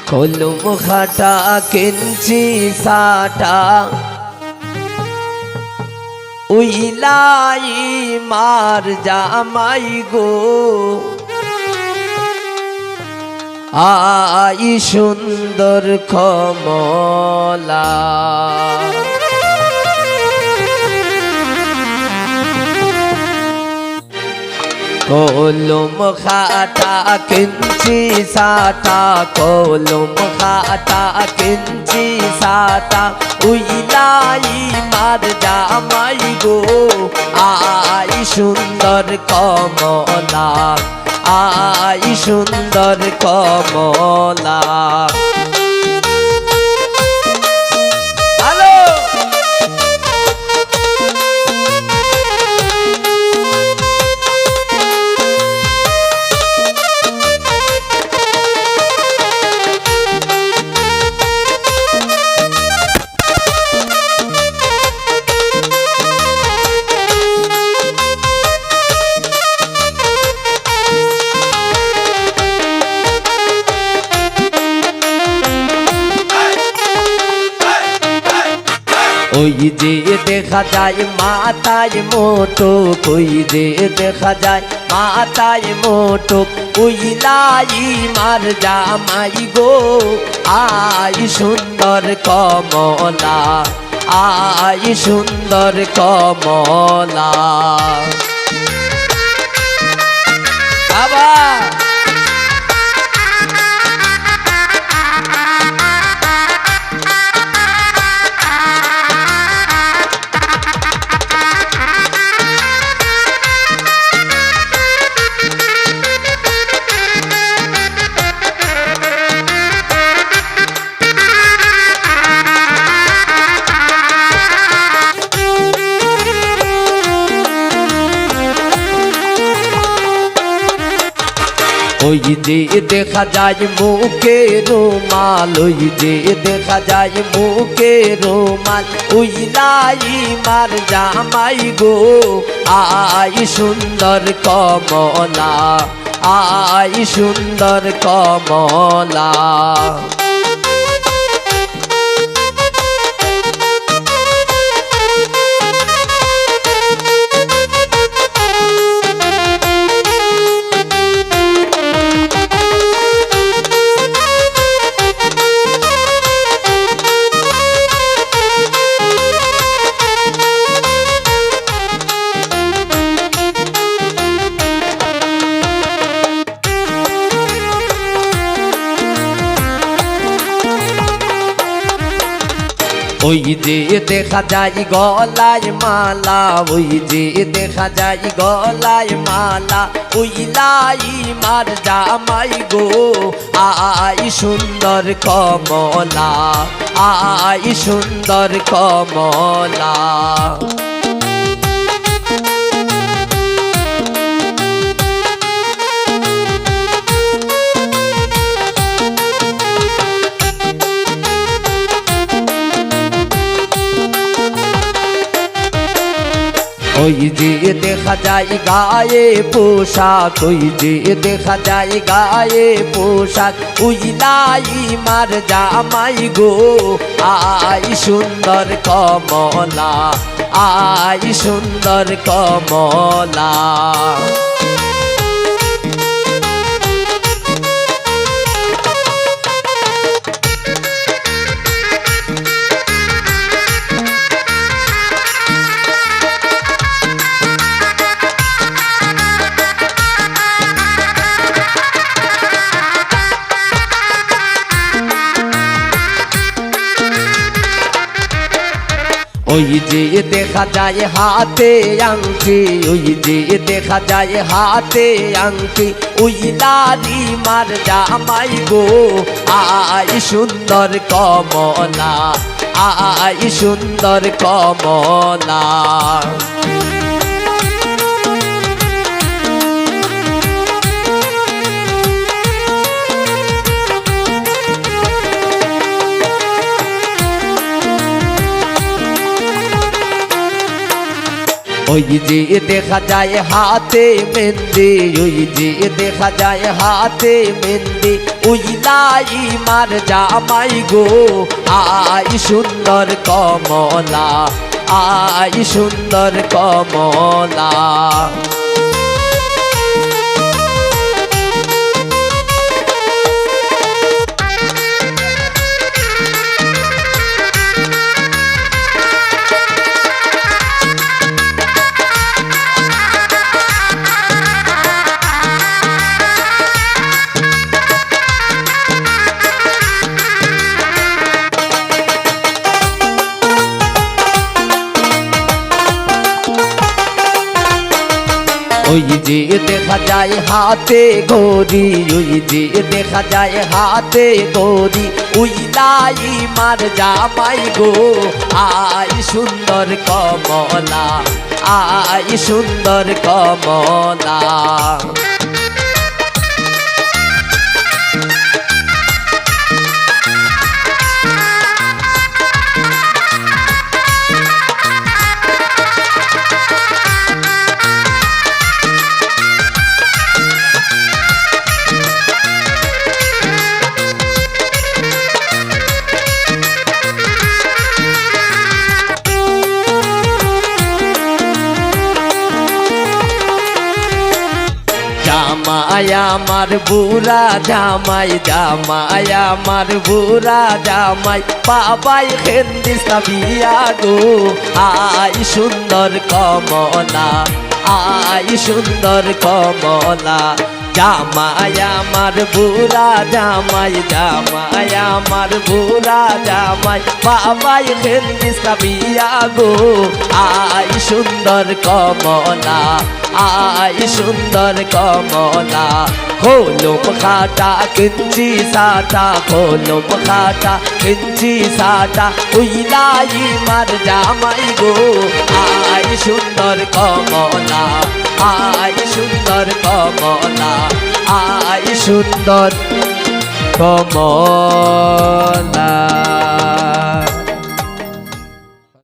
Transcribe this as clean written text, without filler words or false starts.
কলম খাটা কেঞ্চি সাটা উইলাই মার জামাই গো আই সুন্দর কমলা কলম খাটা কেঞ্চি সাটা কলম খাটা কেঞ্চি সাটা উইলাই মার জামাই গো আই সুন্দর কমলা আই সুন্দর কমলা ওই যে দেখা যায় মাথায় মোটক ওই যে দেখা যায় মাথায় মোটক উইলাই মার জামাই গো আই সুন্দর কমলা আই সুন্দর কমলা আবার ওই যে দেখা যায় মুখে রুমাল ওই যে দেখা যায় মুখে রুমাল উইলাই মার জামাই গো আই সুন্দর কমলা আই সুন্দর কমলা ওই যে দেখা যায় গলায় মালা ওই যে দেখা যায় গলায় মালা উইলাই মার জামাই গো আই সুন্দর কমলা আই সুন্দর কমলা ওই যে দেখা যায় গায়ে পোশাক ওই যে দেখা যায় গায়ে পোশাক উইলাই মার জামাই গো আই সুন্দর কমলা আই সুন্দর কমলা ওই যে দেখা যায় হাতে আংটি ওই যে দেখা যায় হাতে আংটি উইলারি মার জামাই গো আই সুন্দর কমলা আই সুন্দর কমলা ওই যে দেখা যায় হাতে মেহেন্দি, ওই যে দেখা যায় হাতে মেহেন্দি, উইলাই মার জামাই গো আই সুন্দর কমলা, আই সুন্দর কমলা। ওই যে দেখা যায় হাতে গড়ি, ওই যে দেখা যায় হাতে গড়ি, উইলাই মার জামাই গো আই সুন্দর কমলা, আই সুন্দর কমলা। জামাই আমার বুড়া জামাই, জামাই আমার বুড়া জামাই, বাবাই হেন্দি সাবিয়া গো আই সুন্দর কমলা, আই সুন্দর কমলা। জামাই আমার বুড়া জামাই, জামাই আমার বুড়া জামাই, বাবাই হেন্দি সাবিয়া গো আই সুন্দর কমলা, আই সুন্দর কমলা। খোলম খাটা কিঞ্চি সাটা, খোলম খাটা কিঞ্চি সাটা, উইলাই মার জামাই গো আই সুন্দর কমলা, আই সুন্দর কমলা, আই সুন্দর কমলা।